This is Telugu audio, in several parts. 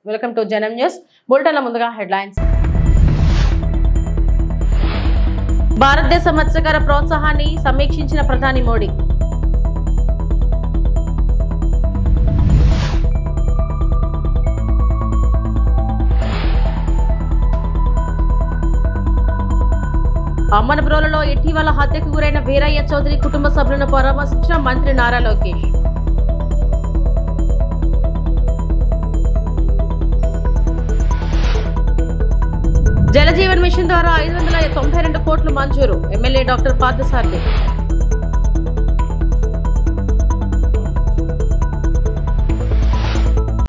వెల్కమ్ టు జనం న్యూస్. బులెటిన్ల ముందుగా హెడ్లైన్స్. భారతదేశ మత్స్యకార ప్రోత్సాహాన్ని సమీక్షించిన ప్రధాని మోడీ. అమ్మనబ్రోలలో ఇటీవల హత్యకు గురైన వీరయ్య చౌదరి కుటుంబ సభ్యులను పరామర్శించిన మంత్రి నారా లోకేష్. జలజీవన్ మిషన్ ద్వారా 592 కోట్లు మంజూరు. MLA doctor Parthasarathy.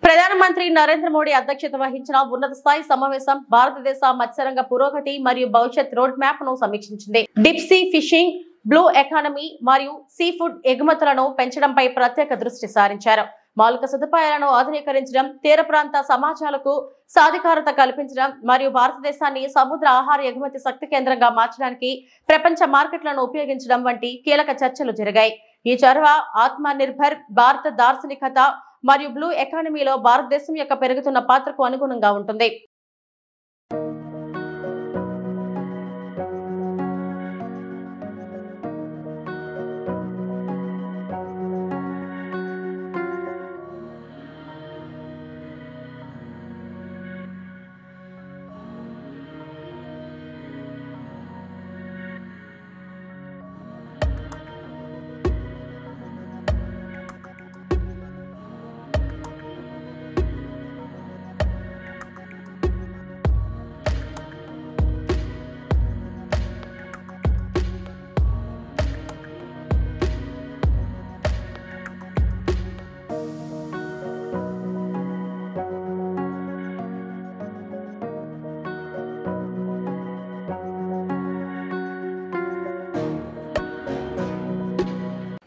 ప్రధానమంత్రి నరేంద్ర మోడీ అధ్యక్షత వహించిన ఉన్నత స్థాయి సమావేశం భారతదేశ మత్స్యరంగ పురోగతి మరియు భవిష్యత్ రోడ్ మ్యాప్ ను సమీక్షించింది. Deep sea fishing, blue economy మరియు సీ ఫుడ్ ఎగుమతులను పెంచడంపై ప్రత్యేక దృష్టి సారించారు. మౌలిక సదుపాయాలను ఆధునీకరించడం, తీర ప్రాంత సమాజాలకు సాధికారత కల్పించడం మరియు భారతదేశాన్ని సముద్ర ఆహార ఎగుమతి శక్తి కేంద్రంగా మార్చడానికి ప్రపంచ మార్కెట్లను ఉపయోగించడం వంటి కీలక చర్చలు జరిగాయి. ఈ చొరవ ఆత్మ నిర్భర్ భారత దార్శనికత మరియు బ్లూ ఎకానమీలో భారతదేశం యొక్క పెరుగుతున్న పాత్రకు అనుగుణంగా ఉంటుంది.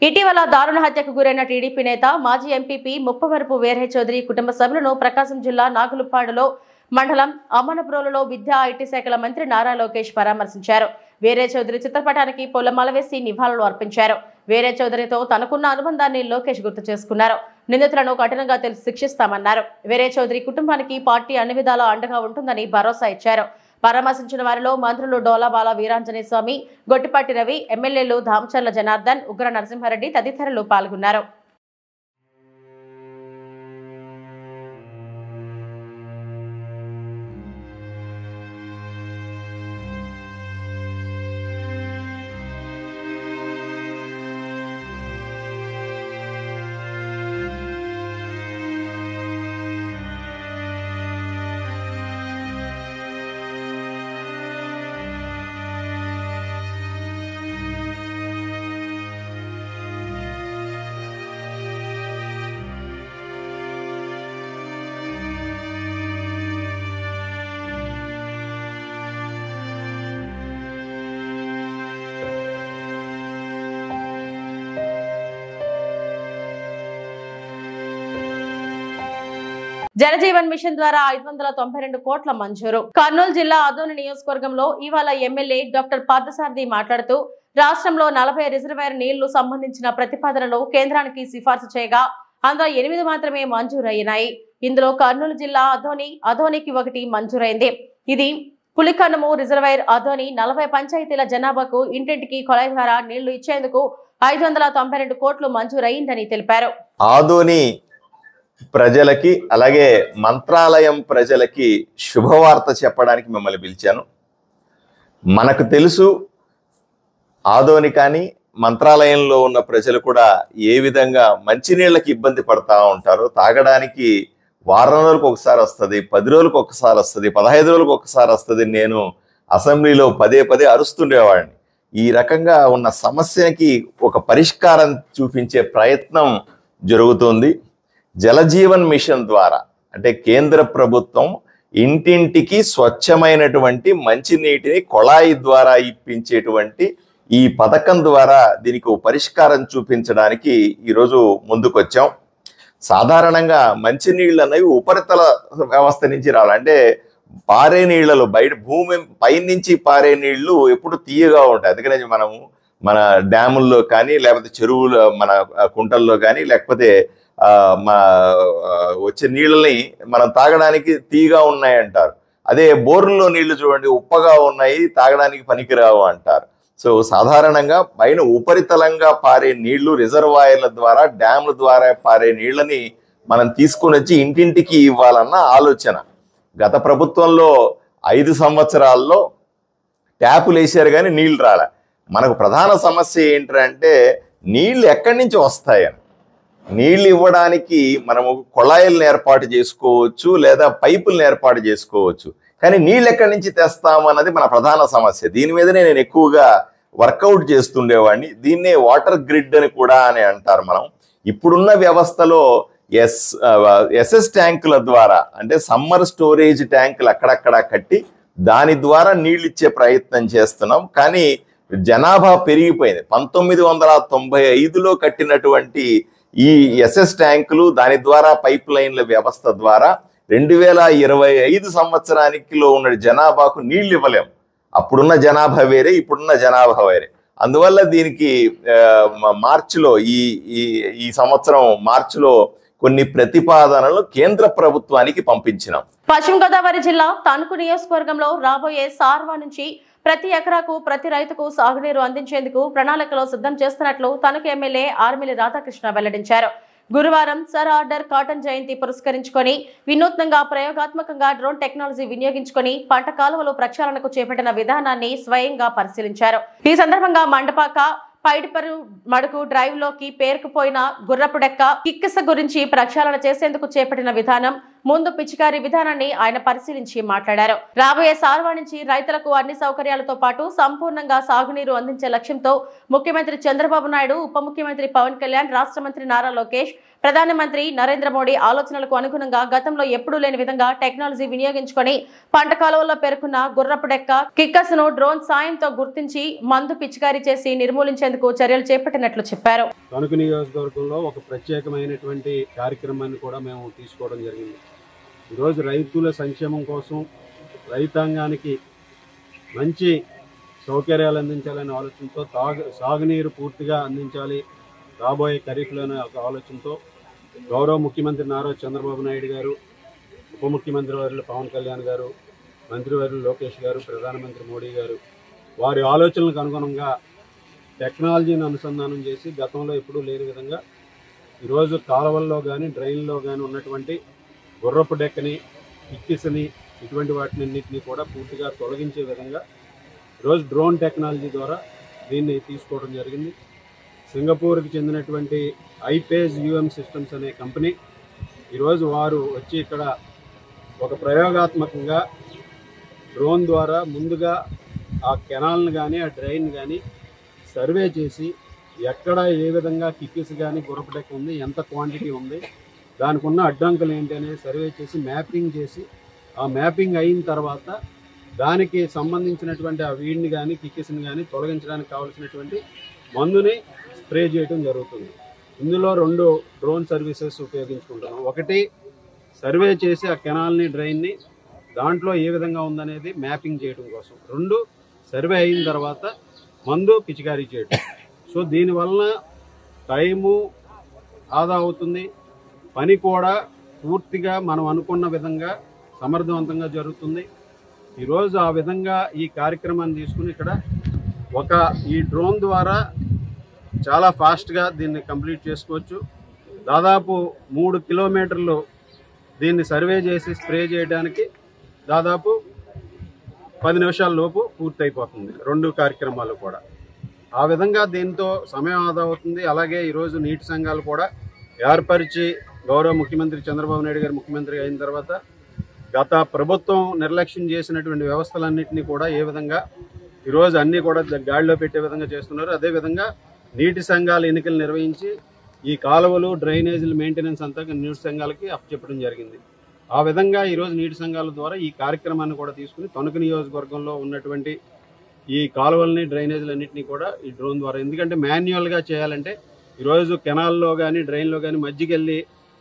ఇటీవల దారుణ హత్యకు గురైన టీడీపీ నేత మాజీ ఎంపీపీ ముప్పవరపు వీరయ్య చౌదరి కుటుంబ సభ్యులను ప్రకాశం జిల్లా నాగులుప్పాడులో మండలం అమ్మనబ్రోలులో విద్యా ఐటీ శాఖల మంత్రి నారా లోకేష్ పరామర్శించారు. వీరయ్య చౌదరి చిత్రపటానికి పూలమాల వేసి నివాళులు అర్పించారు. వీరయ్య చౌదరితో తనకున్న అనుబంధాన్ని లోకేష్ గుర్తు చేసుకున్నారు. నిందితులను కఠినంగా శిక్షిస్తామన్నారు. వీరయ్య చౌదరి కుటుంబానికి పార్టీ అన్ని విధాలా అండగా ఉంటుందని భరోసా ఇచ్చారు. పరామర్శించిన వారిలో మంత్రులు డోలాబాల వీరాంజనేయ స్వామి, గొట్టిపాటి రవి, ఎమ్మెల్యేలు దామచర్ల జనార్దన్, ఉగ్ర నరసింహారెడ్డి తదితరులు పాల్గొన్నారు. జలజీవన్ మిషన్ ద్వారా 592 కోట్ల మంజూరు. కర్నూలు జిల్లా ఆదోని నియోజకవర్గంలో ఇవాళ ఎమ్మెల్యే డాక్టర్ పార్థసారథి మాట్లాడుతూ రాష్ట్రంలో 40 రిజర్వాయర్ నీళ్లు సంబంధించిన ప్రతిపాదనలు కేంద్రానికి సిఫార్సు చేయగా అందులో 8 మాత్రమే మంజూరయ్యాయి. ఇందులో కర్నూలు జిల్లా అదోనికి 1 మంజూరైంది. ఇది పులికనుము రిజర్వాయర్ అదోని 40 పంచాయతీల జనాభాకు ఇంటింటికి కొళాయి ద్వారా నీళ్లు ఇచ్చేందుకు 592 కోట్లు మంజూరైందని తెలిపారు. ఆదోని ప్రజలకి అలాగే మంత్రాలయం ప్రజలకి శుభవార్త చెప్పడానికి మిమ్మల్ని పిలిచాను. మనకు తెలుసు ఆదోని కానీ మంత్రాలయంలో ఉన్న ప్రజలు కూడా ఏ విధంగా మంచినీళ్ళకి ఇబ్బంది పడతా ఉంటారో. తాగడానికి వారం రోజులకు ఒకసారి వస్తుంది, 10 రోజులకు ఒకసారి వస్తుంది, 15 రోజులకు ఒకసారి వస్తుంది. నేను అసెంబ్లీలో పదే అరుస్తుండేవాడిని. ఈ రకంగా ఉన్న సమస్యకి ఒక పరిష్కారం చూపించే ప్రయత్నం జరుగుతుంది. జలజీవన్ మిషన్ ద్వారా అంటే కేంద్ర ప్రభుత్వం ఇంటింటికి స్వచ్ఛమైనటువంటి మంచినీటిని కొళాయి ద్వారా ఇప్పించేటువంటి ఈ పథకం ద్వారా దీనికి పరిష్కారం చూపించడానికి ఈరోజు ముందుకొచ్చాం. సాధారణంగా మంచినీళ్ళు అనేవి ఉపరితల వ్యవస్థ నుంచి రావాలి. అంటే పారే నీళ్లలో బయట భూమి పైనుంచి పారే నీళ్లు ఎప్పుడు తీయగా ఉంటాయి. అందుకనే మనము మన డ్యాముల్లో కానీ లేకపోతే చెరువుల మన కుంటల్లో కానీ లేకపోతే వచ్చే నీళ్ళని మనం తాగడానికి తీగా ఉన్నాయి అంటారు. అదే బోర్లలో నీళ్లు చూడండి ఉప్పగా ఉన్నాయి, తాగడానికి పనికిరావు అంటారు. సో సాధారణంగా పైన ఉపరితలంగా పారే నీళ్లు, రిజర్వాయర్ల ద్వారా, డ్యామ్ల ద్వారా పారే నీళ్ళని మనం తీసుకుని వచ్చి ఇంటింటికి ఇవ్వాలన్న ఆలోచన. గత ప్రభుత్వంలో 5 సంవత్సరాల్లో ట్యాపులు వేసారు కానీ నీళ్లు రాలే. మనకు ప్రధాన సమస్య ఏంటంటే నీళ్లు ఎక్కడి నుంచి వస్తాయని. నీళ్లు ఇవ్వడానికి మనము కొళాయిలను ఏర్పాటు చేసుకోవచ్చు, లేదా పైపులను ఏర్పాటు చేసుకోవచ్చు, కానీ నీళ్ళు ఎక్కడి నుంచి తెస్తామన్నది మన ప్రధాన సమస్య. దీని మీదనే నేను ఎక్కువగా వర్కౌట్ చేస్తుండేవాడిని. దీన్నే వాటర్ గ్రిడ్ అని కూడా అని అంటారు. మనం ఇప్పుడున్న వ్యవస్థలో ఎస్ఎస్ ట్యాంకుల ద్వారా, అంటే సమ్మర్ స్టోరేజ్ ట్యాంకులు అక్కడక్కడ కట్టి దాని ద్వారా నీళ్ళు ఇచ్చే ప్రయత్నం చేస్తున్నాం. కానీ జనాభా పెరిగిపోయింది. 1995లో కట్టినటువంటి ఈ ఎస్ఎస్ ట్యాంకులు, దాని ద్వారా పైప్ లైన్ల వ్యవస్థ ద్వారా 2025 సంవత్సరానికిలో ఉన్న జనాభాకు నీళ్ళు ఇవ్వలేము. అప్పుడున్న జనాభా వేరే, ఇప్పుడున్న జనాభా వేరే. అందువల్ల దీనికి మార్చిలో ఈ సంవత్సరం మార్చిలో కొన్ని ప్రతిపాదనలు కేంద్ర ప్రభుత్వానికి పంపించినాం. పశ్చిమ గోదావరి జిల్లా తణుకు నియోజకవర్గంలో రాబోయే సార్వా నుంచి ప్రతి ఎకరాకు ప్రతి రైతుకు సాగునీరు అందించేందుకు ప్రణాళికలో సిద్ధం చేస్తున్నట్లు తణుకు ఎమ్మెల్యే ఆర్మిలి రాధాకృష్ణ వెల్లడించారు. గురువారం సర్ ఆర్డర్ కాటన్ జయంతి పురస్కరించుకొని వినూత్నంగా ప్రయోగాత్మకంగా డ్రోన్ టెక్నాలజీ వినియోగించుకొని పంట కాలువలు ప్రక్షాళనకు చేపట్టిన విధానాన్ని స్వయంగా పరిశీలించారు. ఈ సందర్భంగా మండపాక పైడిపరు మడుగు డ్రైవ్ లోకి పేరుకుపోయిన గుర్రపు డెక్క కిక్కిస గురించి ప్రక్షాళన చేసేందుకు చేపట్టిన విధానం, ముందు పిచికారీ విధానాన్ని ఆయన పరిశీలించి మాట్లాడారు. రాబోయే సార్వా నుంచి రైతులకు అన్ని సౌకర్యాలతో పాటు సంపూర్ణంగా సాగునీరు అందించే లక్ష్యంతో ముఖ్యమంత్రి చంద్రబాబు నాయుడు, ఉప ముఖ్యమంత్రి పవన్ కళ్యాణ్, రాష్ట్ర మంత్రి నారా లోకేష్, ప్రధానమంత్రి నరేంద్ర మోడీ ఆలోచనలకు అనుగుణంగా గతంలో ఎప్పుడూ లేని విధంగా టెక్నాలజీ వినియోగించుకొని పంట కాలువల్లో పేరుకున్న గుర్రపు డెక్క కిక్కస్ను డ్రోన్ సాయంతో గుర్తించి మందు పిచికారీ చేసి నిర్మూలించేందుకు చర్యలు చేపట్టినట్లు చెప్పారు. తణుకు నియోజకవర్గంలో ఒక ప్రత్యేకమైనటువంటి కార్యక్రమాన్ని కూడా మేము తీసుకోవడం జరిగింది. ఈరోజు రైతుల సంక్షేమం కోసం, రైతాంగానికి మంచి సౌకర్యాలు అందించాలనే ఆలోచనతో, సాగునీరు పూర్తిగా అందించాలి రాబోయే ఖరీఫ్లోనే ఒక ఆలోచనతో గౌరవ ముఖ్యమంత్రి నారా చంద్రబాబు నాయుడు గారు, ఉప ముఖ్యమంత్రి వర్యులు పవన్ కళ్యాణ్ గారు, మంత్రివర్యులు లోకేష్ గారు, ప్రధానమంత్రి మోడీ గారు వారి ఆలోచనలకు అనుగుణంగా టెక్నాలజీని అనుసంధానం చేసి గతంలో ఎప్పుడూ లేని విధంగా ఈరోజు కాలువల్లో కానీ డ్రైన్లో కానీ ఉన్నటువంటి గుర్రపు డెక్కని, కిక్కిసని, ఇటువంటి వాటినన్నింటినీ కూడా పూర్తిగా తొలగించే విధంగా ఈరోజు డ్రోన్ టెక్నాలజీ ద్వారా దీన్ని తీసుకోవడం జరిగింది. సింగపూర్కి చెందినటువంటి ఐపేజ్ యూఎం సిస్టమ్స్ అనే కంపెనీ ఈరోజు వారు వచ్చి ఇక్కడ ఒక ప్రయోగాత్మకంగా డ్రోన్ ద్వారా ముందుగా ఆ కెనాల్ని కానీ ఆ డ్రైన్ కానీ సర్వే చేసి ఎక్కడ ఏ విధంగా కిక్కిస్ కానీ గుర్రపు డెక్క ఉంది, ఎంత క్వాంటిటీ ఉంది, దానికి ఉన్న అడ్డంకులు ఏంటి అనేది సర్వే చేసి మ్యాపింగ్ చేసి, ఆ మ్యాపింగ్ అయిన తర్వాత దానికి సంబంధించినటువంటి ఆ వీడిని కానీ కిక్కిస్ని కానీ తొలగించడానికి కావాల్సినటువంటి మందుని స్ప్రే చేయడం జరుగుతుంది. ఇందులో 2 డ్రోన్ సర్వీసెస్ ఉపయోగించుకుంటున్నాం. ఒకటి సర్వే చేసి ఆ కెనాల్ని, డ్రైన్ని దాంట్లో ఏ విధంగా ఉందనేది మ్యాపింగ్ చేయడం కోసం. 2 సర్వే అయిన తర్వాత మందు పిచికారీ చేయడం. సో దీనివల్ల టైము ఆదా అవుతుంది, పని కూడా పూర్తిగా మనం అనుకున్న విధంగా సమర్థవంతంగా జరుగుతుంది. ఈరోజు ఆ విధంగా ఈ కార్యక్రమాన్ని తీసుకుని ఇక్కడ ఈ డ్రోన్ ద్వారా చాలా ఫాస్ట్గా దీన్ని కంప్లీట్ చేసుకోవచ్చు. దాదాపు 3 కిలోమీటర్లు దీన్ని సర్వే చేసి స్ప్రే చేయడానికి దాదాపు 10 నిమిషాల లోపు పూర్తయిపోతుంది 2 కార్యక్రమాలు కూడా. ఆ విధంగా దీంతో సమయం ఆదా అవుతుంది. అలాగే ఈరోజు నీటి సంఘాలు కూడా ఏర్పరిచి గౌరవ ముఖ్యమంత్రి చంద్రబాబు నాయుడు గారు ముఖ్యమంత్రి అయిన తర్వాత గత ప్రభుత్వం నిర్లక్ష్యం చేసినటువంటి వ్యవస్థలన్నింటినీ కూడా ఏ విధంగా ఈరోజు అన్నీ కూడా గాడిలో పెట్టే విధంగా చేస్తున్నారు. అదేవిధంగా నీటి సంఘాల ఎన్నికలు నిర్వహించి ఈ కాలువలు, డ్రైనేజీల మెయింటెనెన్స్ అంతా నీటి సంఘాలకి అప్పచెప్పడం జరిగింది. ఆ విధంగా ఈరోజు నీటి సంఘాల ద్వారా ఈ కార్యక్రమాన్ని కూడా తీసుకుని తణుకు నియోజకవర్గంలో ఉన్నటువంటి ఈ కాలువల్ని, డ్రైనేజీలన్నింటినీ కూడా ఈ డ్రోన్ ద్వారా, ఎందుకంటే మాన్యువల్గా చేయాలంటే ఈరోజు కెనాల్లో కానీ డ్రైన్లో కానీ మధ్యకెళ్ళి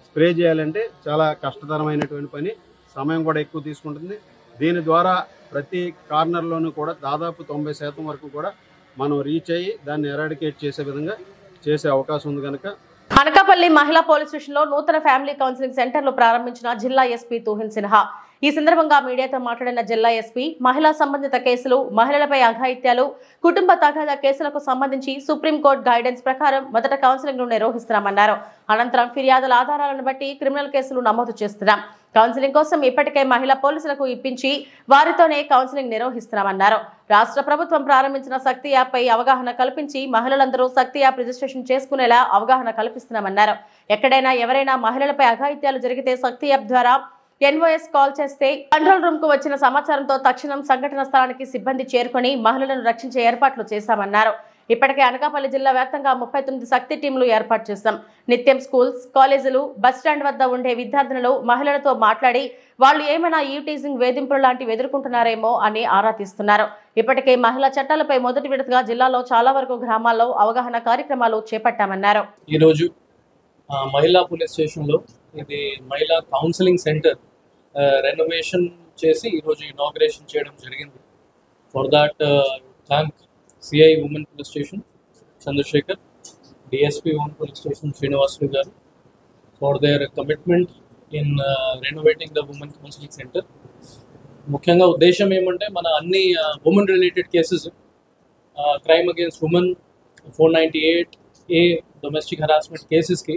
స్ప్రే చేయాలంటే చాలా కష్టతరమైనటువంటి పని, సమయం కూడా ఎక్కువ తీసుకుంటుంది. దీని ద్వారా ప్రతి కార్నర్లోనూ కూడా దాదాపు 90% వరకు కూడా మనం రీచ్ అయ్యి దాన్ని ఎరాడికేట్ చేసే విధంగా చేసే అవకాశం ఉంది కనుక అనకాపల్లి మహిళా పోలీస్ స్టేషన్ లో నూతన ఫ్యామిలీ కౌన్సిలింగ్ సెంటర్లు ప్రారంభించిన జిల్లా ఎస్పీ తుహిన్ సిన్హా. ఈ సందర్భంగా మీడియాతో మాట్లాడిన జిల్లా ఎస్పీ మహిళా సంబంధిత కేసులు, మహిళలపై అఘాయిత్యాలు, కుటుంబ తగాదా కేసులకు సంబంధించి సుప్రీంకోర్టు గైడెన్స్ ప్రకారం మొదట కౌన్సిలింగ్ ను నిర్వహిస్తున్నామన్నారు. అనంతరం ఫిర్యాదుల ఆధారాలను బట్టి క్రిమినల్ కేసులు నమోదు చేస్తున్నాం. కౌన్సిలింగ్ కోసం ఇప్పటికే మహిళా పోలీసులకు ఇప్పించి వారితోనే కౌన్సిలింగ్ నిర్వహిస్తున్నామన్నారు. రాష్ట్ర ప్రభుత్వం ప్రారంభించిన శక్తి యాప్ పై అవగాహన కల్పించి మహిళలందరూ శక్తి యాప్ రిజిస్ట్రేషన్ చేసుకునేలా అవగాహన కల్పిస్తున్నామన్నారు. ఎక్కడైనా ఎవరైనా మహిళలపై అఘాయిత్యాలు జరిగితే శక్తి యాప్ ద్వారా ఎన్ఓఎస్ కాల్ చేస్తే కంట్రోల్ రూమ్ కు వచ్చిన సమాచారంతో తక్షణం సంఘటన స్థలానికి సిబ్బంది చేరుకొని మహిళలను రక్షించే ఏర్పాట్లు చేశామన్నారు. ఇప్పటికే అనకాపల్లి జిల్లా వ్యాప్తంగా 39 శక్తి టీంలు ఏర్పాటు చేశాం. నిత్యం స్కూల్స్, కాలేజీలు, బస్టాండ్ వద్ద ఉండే విద్యార్థినులు మహిళలతో మాట్లాడి వాళ్ళు ఏమైనా ఈటీజింగ్, వేధింపులు లాంటివి ఎదుర్కొంటున్నారేమో అని ఆరా తీస్తున్నారు. ఇప్పటికే మహిళా చట్టాలపై మొదటి విడతగా జిల్లాలో చాలా వరకు గ్రామాల్లో అవగాహన కార్యక్రమాలు చేపట్టామన్నారు. ఈరోజు మహిళా పోలీస్ స్టేషన్లో ఇది మహిళా కౌన్సిలింగ్ సెంటర్ రెనోవేషన్ చేసి ఈరోజు ఇనాగ్రేషన్ చేయడం జరిగింది. For that thank CI women police station Chandrashekar, DSP women police station Srinivasulu గారు for their commitment in renovating the women counselling centre. ముఖ్యంగా ఉద్దేశం ఏమంటే మన అన్ని women related cases, crime against women 498A domestic harassment కేసెస్కి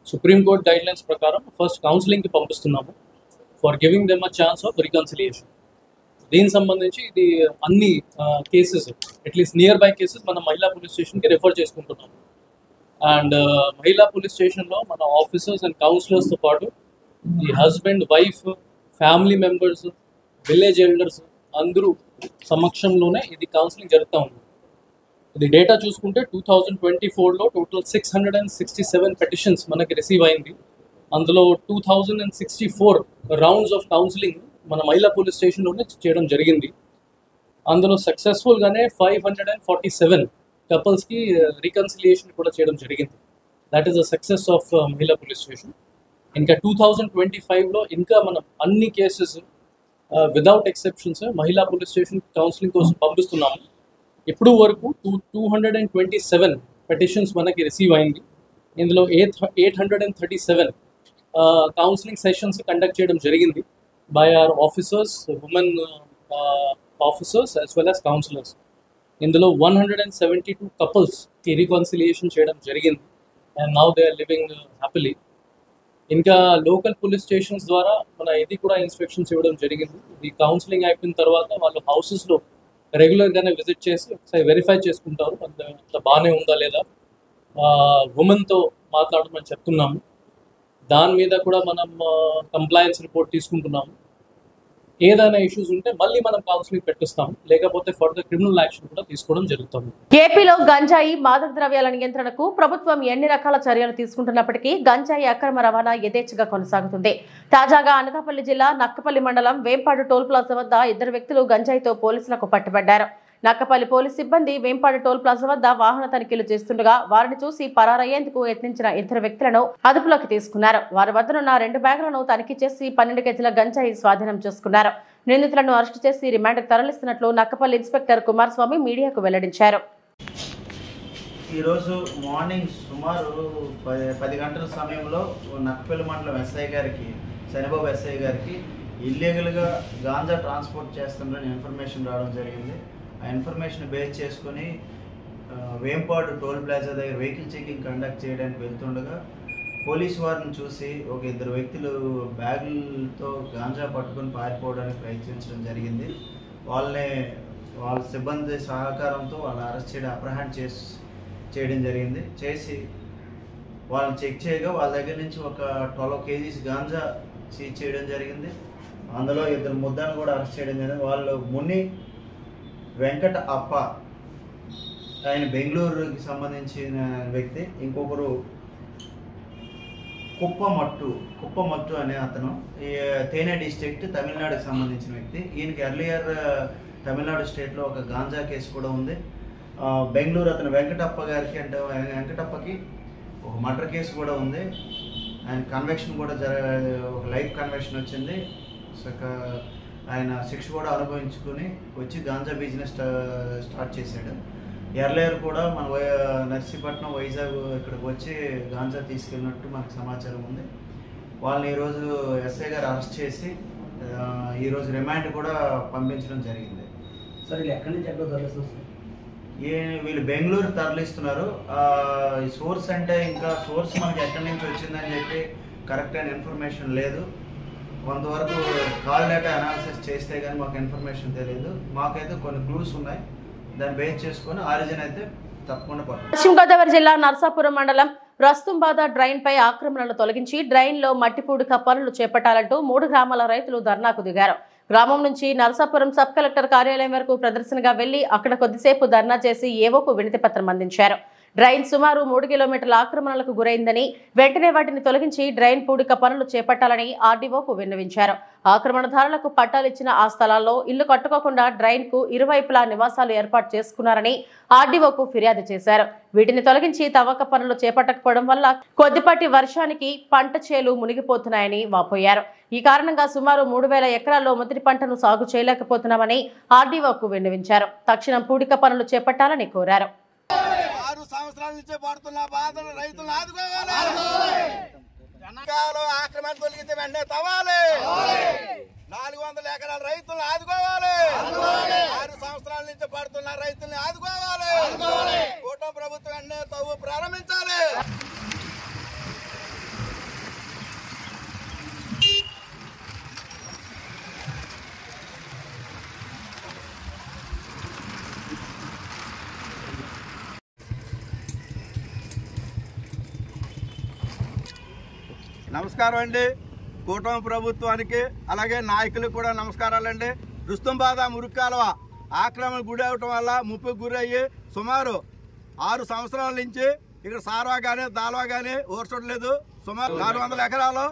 సుప్రీంకోర్టు గైడ్లైన్స్ ప్రకారం ఫస్ట్ కౌన్సిలింగ్కి పంపిస్తున్నాము for giving them a chance of reconciliation. దీనికి సంబంధించి ఇది అన్ని cases, at least nearby cases మన మహిళా పోలీస్ స్టేషన్కి రెఫర్ చేసుకుంటున్నాము. అండ్ మహిళా పోలీస్ స్టేషన్లో మన ఆఫీసర్స్ అండ్ కౌన్సిలర్స్తో పాటు ఈ husband, wife, family members, village elders అందరూ సమక్షంలోనే ఇది కౌన్సిలింగ్ జరుగుతూ ఉంది. ఇది డేటా చూసుకుంటే 2024లో టోటల్ 667 పెటిషన్స్ మనకి రిసీవ్ అయింది. అందులో 2064 రౌండ్స్ ఆఫ్ కౌన్సిలింగ్ మన మహిళా పోలీస్ స్టేషన్లోనే చేయడం జరిగింది. అందులో సక్సెస్ఫుల్గానే 547 కపుల్స్కి రికన్సిలియేషన్ కూడా చేయడం జరిగింది. That is the success of మహిళా పోలీస్ స్టేషన్. ఇంకా 2025లో ఇంకా మనం అన్ని కేసెస్ విదౌట్ ఎక్సెప్షన్స్ మహిళా పోలీస్ స్టేషన్ కౌన్సిలింగ్ కోసం పంపిస్తున్నాము. ఇప్పుడు వరకు 227 పెటిషన్స్ మనకి రిసీవ్ అయింది. ఇందులో 837 కౌన్సిలింగ్ సెషన్స్ కండక్ట్ చేయడం జరిగింది by our officers, women officers as well as counsellors. ఇందులో 172 కపుల్స్కి రికన్సిలియేషన్ చేయడం జరిగింది and now they are living happily. ఇంకా లోకల్ పోలీస్ స్టేషన్స్ ద్వారా మన ఇది కూడా ఇన్స్ట్రక్షన్స్ ఇవ్వడం జరిగింది. ఈ కౌన్సిలింగ్ అయిపోయిన తర్వాత వాళ్ళు హౌసెస్లో రెగ్యులర్గానే విజిట్ చేసి ఒకసారి వెరిఫై చేసుకుంటారు అంత బాగానే ఉందా లేదా, ఉమెన్తో మాట్లాడమని చెప్తున్నాము. దాని మీద కూడా మనం కంప్లయన్స్ రిపోర్ట్ తీసుకుంటున్నాము. ఏదైనా ఇష్యూస్ ఉంటే మళ్ళీ మనం కౌన్సిలింగ్ పెట్టిస్తాము, లేకపోతే ఫర్దర్ క్రిమినల్ యాక్షన్ కూడా తీసుకోవడం జరుగుతుంది. ఏపీలో గంజాయి, మాదక ద్రవ్యాల నియంత్రణకు ప్రభుత్వం ఎన్ని రకాల చర్యలు తీసుకుంటున్నప్పటికీ గంజాయి అక్రమ రవాణా యథేచ్ఛగా కొనసాగుతుంది. తాజాగా అనకాపల్లి జిల్లా నక్కపల్లి మండలం వేంపాడు టోల్ ప్లాజా వద్ద 2 వ్యక్తులు గంజాయితో పోలీసులకు పట్టుబడ్డారు. నక్కపల్లి పోలీస్ సిబ్బంది వేంపాడు టోల్ ప్లాజా వద్ద వాహన తనిఖీలు చేస్తుండగా వారిని చూసి పరారయ్యేందుకు యత్నించిన 2 వ్యక్తులను అదుపులోకి తీసుకున్నారు. వారి వద్దనున్న 2 బ్యాగులను తనిఖీ చేసి 12 కేజీల గంజాయి స్వాధీనం చేసుకున్నారు. నిందితులను అరెస్టు చేసి రిమాండ్కు తరలిస్తున్నట్లు నక్కపల్లి ఇన్స్పెక్టర్ కుమారస్వామి మీడియాకు వెల్లడించారు. ఈరోజు మార్నింగ్ సుమారు 10 గంటల సమయంలో నక్కపల్లి మండలం ఎస్ఐ గారికి, శనిబాబు ఎస్ఐ గారికి ఇల్లీగల్గా గాంజా ట్రాన్స్పోర్ట్ చేస్తుందని ఇన్ఫర్మేషన్ రావడం జరిగింది. ఆ ఇన్ఫర్మేషన్ బేస్ చేసుకుని వేంపాడు టోల్ ప్లాజా దగ్గర వెహికల్ చెకింగ్ కండక్ట్ చేయడానికి వెళ్తుండగా పోలీసు వారిని చూసి ఒక 2 వ్యక్తులు బ్యాగులతో గాంజా పట్టుకొని పారిపోవడానికి ప్రయత్నించడం జరిగింది. వాళ్ళ సిబ్బంది సహకారంతో వాళ్ళని అరెస్ట్ చేయడం, అప్రహెండ్ చేయడం జరిగింది. చేసి వాళ్ళని చెక్ చేయగా వాళ్ళ దగ్గర నుంచి ఒక 12 కేజీస్ గాంజా సీజ్ చేయడం జరిగింది. అందులో 2 ముద్దాను కూడా అరెస్ట్ చేయడం జరిగింది. వాళ్ళు ముని వెంకట అప్ప, ఆయన బెంగళూరుకి సంబంధించిన వ్యక్తి. ఇంకొకరు కుప్పమట్టు అనే అతను ఈ తేనె డిస్ట్రిక్ట్, తమిళనాడుకి సంబంధించిన వ్యక్తి. ఈయనకి ఎర్లియర్ తమిళనాడు స్టేట్లో ఒక గాంజా కేసు కూడా ఉంది. బెంగళూరు అతను వెంకటప్ప గారికి, అంటే వెంకటప్పకి ఒక మర్డర్ కేసు కూడా ఉంది. ఆయన కన్వెక్షన్ కూడా ఒక లైఫ్ కన్వెక్షన్ వచ్చింది. ఆయన శిక్ష కూడా అనుభవించుకుని వచ్చి గాంజా బిజినెస్ స్టార్ట్ చేశాడు. ఎర్లేరు కూడా మన నర్సీపట్నం వైజాగ్ ఇక్కడికి వచ్చి గాంజా తీసుకెళ్ళినట్టు మనకు సమాచారం ఉంది. వాళ్ళని ఈరోజు ఎస్ఐ గారు అరెస్ట్ చేసి ఈరోజు రిమాండ్ కూడా పంపించడం జరిగింది. సార్ ఇది ఎక్కడి నుంచి ఎక్కడ తరలిస్తారు? వీళ్ళు బెంగళూరు తరలిస్తున్నారు. ఈ సోర్స్ అంటే ఇంకా సోర్స్ మనకి ఎక్కడి నుంచి వచ్చిందని చెప్పి కరెక్ట్ అయిన ఇన్ఫర్మేషన్ లేదు. కొంతవరకు కాల్ డేటా అనాలిసిస్ చేస్తే కానీ మాకు ఇన్ఫర్మేషన్ తెలియదు. మాకైతే కొన్ని క్లూస్ ఉన్నాయి, దాన్ని బేస్ చేసుకొని ఆరిజిన్ అయితే తప్పకుండా పడుతుంది. పశ్చిమ గోదావరి జిల్లా నర్సాపురం మండలం రస్తుంబాద డ్రైన్ పై ఆక్రమణలు తొలగించి డ్రైన్ లో మట్టి పూడిక పనులు చేపట్టాలంటూ 3 గ్రామాల రైతులు ధర్నాకు దిగారు. గ్రామం నుంచి నరసాపురం సబ్ కలెక్టర్ కార్యాలయం వరకు ప్రదర్శనగా వెళ్లి అక్కడ కొద్దిసేపు ధర్నా చేసి ఏవోకు వినతి పత్రం అందించారు. డ్రైన్ సుమారు 3 కిలోమీటర్ల ఆక్రమణలకు గురైందని వెంటనే వాటిని తొలగించి డ్రైన్ పూడిక పనులు చేపట్టాలని ఆర్డీఓకు విన్నవించారు. ఆక్రమణదారులకు పట్టాలిచ్చిన ఆ స్థలాల్లో ఇల్లు కట్టుకోకుండా డ్రైన్ కు ఇరువైపులా నివాసాలు ఏర్పాటు చేసుకున్నారని ఆర్డీఓకు ఫిర్యాదు చేశారు. వీటిని తొలగించి తవ్వక పనులు చేపట్టకపోవడం వల్ల కొద్దిపాటి వర్షానికి పంట చేలు మునిగిపోతున్నాయని వాపోయారు. ఈ కారణంగా సుమారు 3000 ఎకరాల్లో మొదటి పంటను సాగు చేయలేకపోతున్నామని ఆర్డీఓకు విన్నవించారు. తక్షణం పూడిక పనులు చేపట్టాలని కోరారు. 6 సంవత్సరాల నుంచి పడుతున్న బాధలు రైతులను ఆదుకోవాలి. ఆక్రమణ తొలగితే వెంటనే తవ్వాలి. 400 ఎకరాల రైతులను ఆదుకోవాలి. 6 సంవత్సరాల నుంచి పడుతున్న రైతుల్ని ఆదుకోవాలి. కూటమి ప్రభుత్వం వెంటనే తవ్వు ప్రారంభించాలి. నమస్కారం అండి. కూటమి ప్రభుత్వానికి అలాగే నాయకులకు కూడా నమస్కారాలండి. రుస్తుంబాద మురుగు కాలువ ఆక్రమణ గురి అవటం వల్ల ముప్పుకు గురయ్యి సుమారు 6 సంవత్సరాల నుంచి ఇక్కడ సార్వా కానీ దాల్వా కానీ ఓర్చట్లేదు. సుమారు 400 ఎకరాలు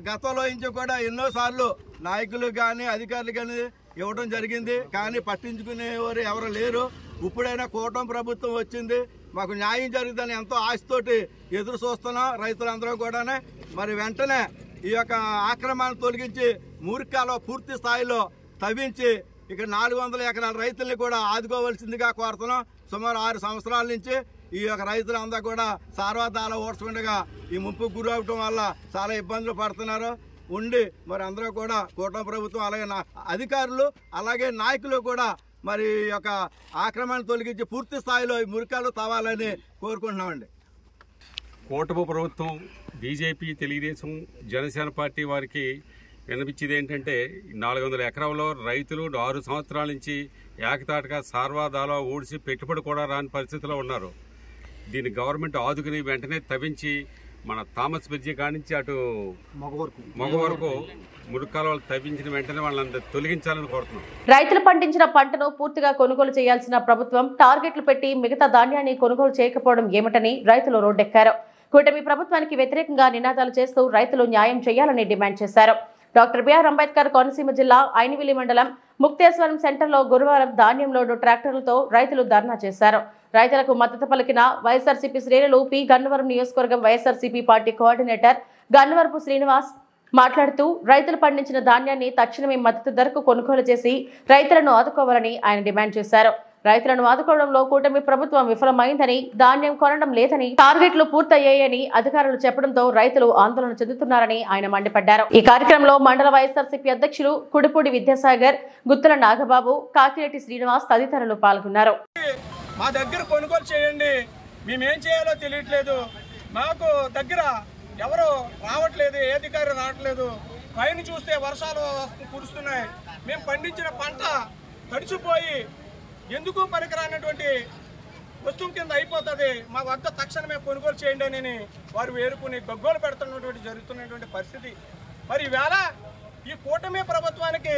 గతంలో నుంచి కూడా ఎన్నోసార్లు నాయకులు కానీ అధికారులు కానీ ఇవ్వడం జరిగింది. కానీ పట్టించుకునేవారు ఎవరు లేరు. ఇప్పుడైనా కూటమి ప్రభుత్వం వచ్చింది, మాకు న్యాయం జరుగుతుందని ఎంతో ఆశతోటి ఎదురు చూస్తున్నాం రైతులందరూ కూడా. మరి వెంటనే ఈ యొక్క ఆక్రమణ తొలగించి మురుగు కాలువ పూర్తి స్థాయిలో తవ్వించి ఇక్కడ 400 ఎకరాల రైతుల్ని కూడా ఆదుకోవాల్సిందిగా కోరుతున్నాం. సుమారు 6 సంవత్సరాల నుంచి ఈ యొక్క రైతులందరూ కూడా సార్వదాల ఓడ్చుకుండగా ఈ ముప్పుకు గురి అవటం వల్ల చాలా ఇబ్బందులు పడుతున్నారు ఉండి మరి అందరూ కూడా కూటమి ప్రభుత్వం అలాగే అధికారులు అలాగే నాయకులు కూడా మరి ఈ యొక్క ఆక్రమణ తొలగించి పూర్తి స్థాయిలో ఈ మురికాలు తవ్వాలని కోరుకుంటున్నామండి. కూటమి ప్రభుత్వం బీజేపీ, తెలుగుదేశం, జనసేన పార్టీ వారికి వినిపించేది ఏంటంటే 400 ఎకరాల్లో రైతులు 6 సంవత్సరాల నుంచి ఏకతాటిగా సార్వాదాలో ఊడిసి పెట్టుబడి కూడా రాని పరిస్థితిలో ఉన్నారు. దీన్ని గవర్నమెంట్ ఆదుకుని వెంటనే తవ్వించి మన థామస్ బ్రిడ్జి కానించి అటు మగ వరకు మురుగు కాలువలు తవ్వించిన వెంటనే వాళ్ళని తొలగించాలని కోరుతున్నాం. రైతులు పండించిన పంటను పూర్తిగా కొనుగోలు చేయాల్సిన ప్రభుత్వం టార్గెట్లు పెట్టి మిగతా ధాన్యాన్ని కొనుగోలు చేయకపోవడం ఏమిటని రైతులు రోడ్డెక్కారు. కూటమి ప్రభుత్వానికి వ్యతిరేకంగా నినాదాలు చేస్తూ రైతులు న్యాయం చేయాలని డిమాండ్ చేశారు. డాక్టర్ బిఆర్ అంబేద్కర్ కోనసీమ జిల్లా ఐనివిలి మండలం ముక్తేశ్వరం సెంటర్లో గురువారం ధాన్యం లోడు ట్రాక్టర్లతో రైతులు ధర్నా చేశారు. రైతులకు మద్దతు పలికిన వైఎస్ఆర్సీపీ శ్రేణులు పి గన్నవరం నియోజకవర్గం వైఎస్ఆర్సీపీ పార్టీ కోఆర్డినేటర్ గన్నవరపు శ్రీనివాస్ మాట్లాడుతూ రైతులు పండించిన ధాన్యాన్ని తక్షణమే మద్దతు ధరకు కొనుగోలు చేసి రైతులను ఆదుకోవాలని ఆయన డిమాండ్ చేశారు. రైతులను ఆదుకోవడంలో కూటమి ప్రభుత్వం విఫలమైందని, ధాన్యం కొనడం లేదని, టార్గెట్లు పూర్తయ్యాయని అధికారులు చెప్పడంతో రైతులు ఆందోళన చెందుతున్నారని ఆయన మండిపడ్డారు. ఈ కార్యక్రమంలో మండల వైఎస్ఆర్సీపీ అధ్యక్షులు కుడిపూడి విద్యాసాగర్, గుత్తుల నాగబాబు, కాకిరెడ్డి శ్రీనివాస్ తదితరులు పాల్గొన్నారు. మా దగ్గర కొనుగోలు చేయండి, మేమేం చేయాలో తెలియట్లేదు, మాకు దగ్గర ఎవరు రావట్లేదు, ఏ అధికారి రావట్లేదు, పైన చూస్తే వర్షాలు కురుస్తున్నాయి, మేము పండించిన పంట తడిచిపోయి ఎందుకు పనికిరానటువంటి వస్తువు కింద అయిపోతుంది, మా వద్ద తక్షణమే కొనుగోలు చేయండి అని వారు వేరుకుని గగ్గోలు పెడుతున్నటువంటి జరుగుతున్నటువంటి పరిస్థితి. మరి ఈవేళ ఈ కూటమి ప్రభుత్వానికి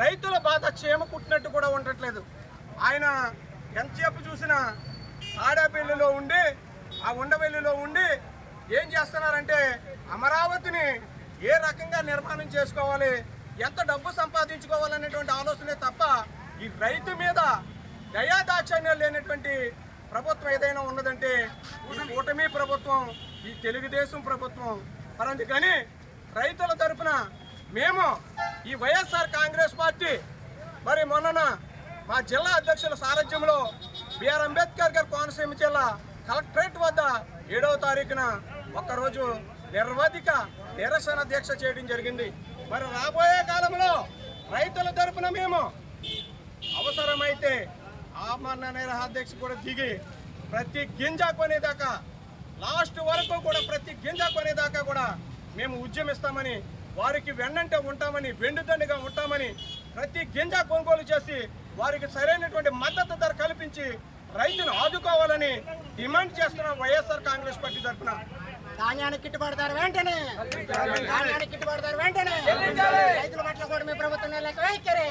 రైతుల బాధ చీమ కుట్టినట్టు కూడా ఉండట్లేదు. ఆయన ఎంతసేపు చూసినా ఆడపల్లిలో ఉండి ఆ ఉండవెల్లిలో ఉండి ఏం చేస్తున్నారంటే అమరావతిని ఏ రకంగా నిర్మాణం చేసుకోవాలి, ఎంత డబ్బు సంపాదించుకోవాలనేటువంటి ఆలోచనే తప్ప ఈ రైతు మీద దయాదాక్షిణ్యం లేనటువంటి ప్రభుత్వం ఏదైనా ఉన్నదంటే ఈ కూటమి ప్రభుత్వం, ఈ తెలుగుదేశం ప్రభుత్వం. మరి అందుకని రైతుల తరఫున మేము ఈ వైఎస్ఆర్ కాంగ్రెస్ పార్టీ మరి మొన్న మా జిల్లా అధ్యక్షుల సారథ్యంలో బిఆర్ అంబేద్కర్ గారి కోనసీమ జిల్లా కలెక్టరేట్ వద్ద 7వ తారీఖున ఒక్కరోజు నిర్వధిక నిరసన దీక్ష చేయడం జరిగింది. మరి రాబోయే కాలంలో రైతుల తరపున మేము అవసరమైతే ఆమరణ నిరాహార దీక్ష కూడా దిగి ప్రతి గింజ కొనేదాకా లాస్ట్ వరకు కూడా ప్రతి గింజ కొనేదాకా కూడా మేము ఉద్యమిస్తామని, వారికి వెన్నంటే ఉంటామని, వెండుదండిగా ఉంటామని, ప్రతి గింజ కొనుగోలు చేసి వారికి సరైనటువంటి మద్దతు ధర కల్పించి రైతును ఆదుకోవాలని డిమాండ్ చేస్తున్నాం వైఎస్ఆర్ కాంగ్రెస్ పార్టీ తరఫున. ధాన్యానికి గిట్టుబాటు ధర వెంటనే, ధాన్యానికి గిట్టుబాటు ధర వెంటనే, రైతుల పట్ల కూడా మీ ప్రభుత్వం వైఖరి.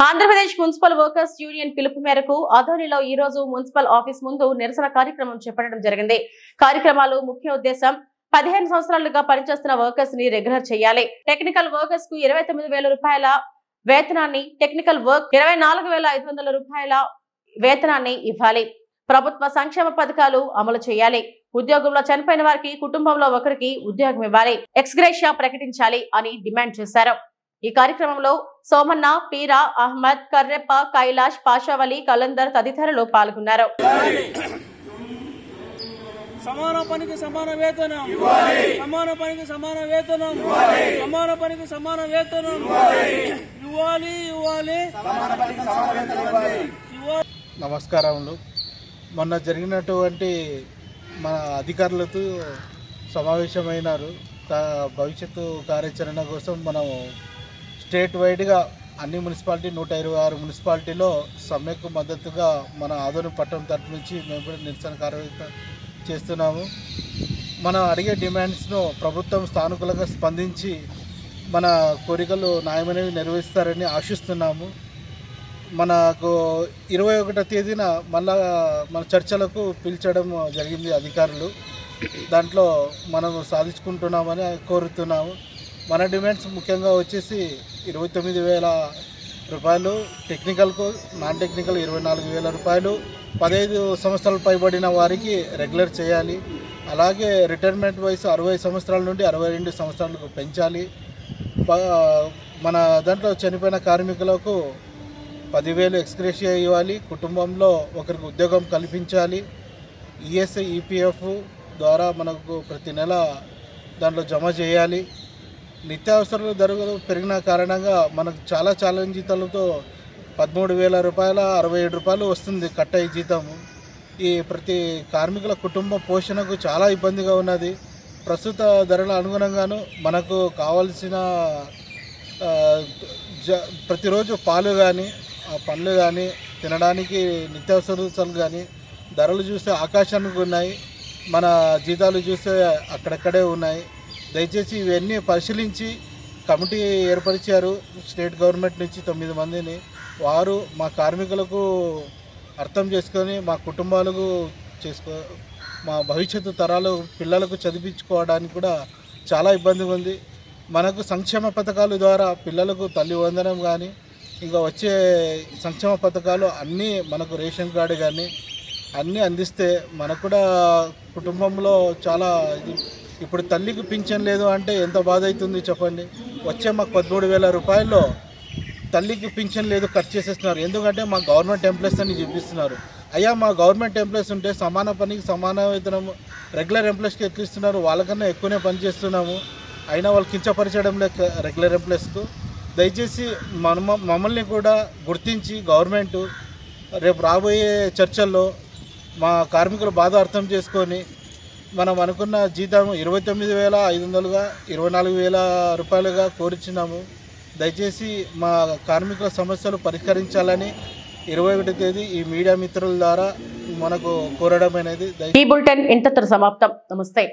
ఆంధ్రప్రదేశ్ మున్సిపల్ వర్కర్స్ యూనియన్ పిలుపు మేరకు ఆదోనిలో ఈ రోజు మున్సిపల్ ఆఫీస్ ముందు నిరసన కార్యక్రమం చేపట్టడం జరిగింది. కార్యక్రమాలు ముఖ్య ఉద్దేశం 15 సంవత్సరాలుగా పనిచేస్తున్న వర్కర్స్ ని రెగ్యులర్ చేయాలి. టెక్నికల్ వర్కర్స్ కు 29,000 రూపాయల వేతనాన్ని, టెక్నికల్ వర్క్ 24,500 రూపాయల వేతనాన్ని ఇవ్వాలి. ప్రభుత్వ సంక్షేమ పథకాలు అమలు చేయాలి. ఉద్యోగంలో చనిపోయిన వారికి కుటుంబంలో ఒకరికి ఉద్యోగం ఇవ్వాలి. ఎక్స్గ్రేషియా ప్రకటించాలి అని డిమాండ్ చేశారు. ఈ కార్యక్రమంలో సోమన్న, పీరా, అహ్మద్, కర్రెప్ప, కైలాష్, పాషావలి, కలందర్ తదితరులు పాల్గొన్నారు. సమాన పనికి సమాన వేతనం, సమాన పనికి సమాన వేతనం, సమాన పనికి సమాన వేతనం ఇవ్వాలి, ఇవ్వాలి. నమస్కారములు. మొన్న జరిగినటువంటి మన అధికారులతో సమావేశమైనారు. భవిష్యత్తు కార్యాచరణ కోసం మనం స్టేట్ వైడ్గా అన్ని మున్సిపాలిటీ 126 మున్సిపాలిటీలో సమ్మెకు మద్దతుగా మన ఆదోని పట్టణం తరఫు నుంచి మేము కూడా నిరసన కార్యక్రమం చేస్తున్నాము. మనం అడిగే డిమాండ్స్ను ప్రభుత్వం స్థానికులుగా స్పందించి మన కోరికలు న్యాయమైనవి నెరవేరుస్తారని ఆశిస్తున్నాము. మనకు 21వ తేదీన మళ్ళా మన చర్చలకు పిలిచడం జరిగింది అధికారులు. దాంట్లో మనం సాధించుకుంటున్నామని కోరుతున్నాము. మన డిమాండ్స్ ముఖ్యంగా వచ్చేసి 29,000 రూపాయలు టెక్నికల్కు, నాన్ టెక్నికల్ 24,000 రూపాయలు, 15 సంవత్సరాలు పైబడిన వారికి రెగ్యులర్ చేయాలి. అలాగే రిటైర్మెంట్ వయసు 60 సంవత్సరాల నుండి 62 సంవత్సరాలకు పెంచాలి. మన దాంట్లో చనిపోయిన కార్మికులకు 10,000 ఎక్స్గ్రేషియా ఇవ్వాలి. కుటుంబంలో ఒకరికి ఉద్యోగం కల్పించాలి. ఈఎస్ఐ, ఈపీఎఫ్ ద్వారా మనకు ప్రతి నెల దాంట్లో జమ చేయాలి. నిత్యావసరాల ధరలు పెరిగిన కారణంగా మనకు చాలా జీతాలతో 13,000 రూపాయల 67 రూపాయలు వస్తుంది కట్టయి జీతము. ఈ ప్రతి కార్మికుల కుటుంబ పోషణకు చాలా ఇబ్బందిగా ఉన్నది. ప్రస్తుత ధరల అనుగుణంగాను మనకు కావాల్సిన ప్రతిరోజు పాలు కానీ, పండ్లు కానీ, తినడానికి నిత్యావసరాలు కానీ ధరలు చూస్తే ఆకాశానికి ఉన్నాయి. మన జీతాలు చూస్తే అక్కడక్కడే ఉన్నాయి. దయచేసి ఇవన్నీ పరిశీలించి కమిటీ ఏర్పరిచారు స్టేట్ గవర్నమెంట్ నుంచి 9 మందిని. వారు మా కార్మికులకు అర్థం చేసుకొని మా కుటుంబాలకు మా భవిష్యత్తు తరాలు పిల్లలకు చదివించుకోవడానికి కూడా చాలా ఇబ్బందిగా ఉంది. మనకు సంక్షేమ పథకాల ద్వారా పిల్లలకు తల్లి వందనం కానీ, ఇంకా వచ్చే సంక్షేమ పథకాలు అన్నీ మనకు రేషన్ కార్డు కానీ అన్నీ అందిస్తే మనకు కూడా కుటుంబంలో చాలా ఇప్పుడు తల్లికి పింఛన్ లేదు అంటే ఎంత బాధ అవుతుంది చెప్పండి. వచ్చే మాకు 13,000 రూపాయల్లో తల్లికి పింఛన్ లేదు కట్ చేసేస్తున్నారు. ఎందుకంటే మా గవర్నమెంట్ ఎంప్లాయీస్ అని చూపిస్తున్నారు. అయ్యా మా గవర్నమెంట్ ఎంప్లాయీస్ ఉంటే సమాన పనికి సమాన వేతనం రెగ్యులర్ ఎంప్లాయీస్కి ఎట్లు ఇస్తున్నారు? వాళ్ళకన్నా ఎక్కువనే పని చేస్తున్నాము. అయినా వాళ్ళు కించపరచడం లేక రెగ్యులర్ ఎంప్లాయీస్కు. దయచేసి మమ్మల్ని కూడా గుర్తించి గవర్నమెంట్ రేపు రాబోయే చర్చల్లో మా కార్మికుల బాధ అర్థం చేసుకొని మనం అనుకున్న జీతం 29,500గా 24,000 రూపాయలుగా కోరుచున్నాము. దయచేసి మా కార్మికుల సమస్యలు పరిష్కరించాలని 21వ తేదీ ఈ మీడియా మిత్రుల ద్వారా మనకు కోరడం అనేది. ఈ బులెటిన్ ఇంతటితో సమాప్తం. నమస్తే.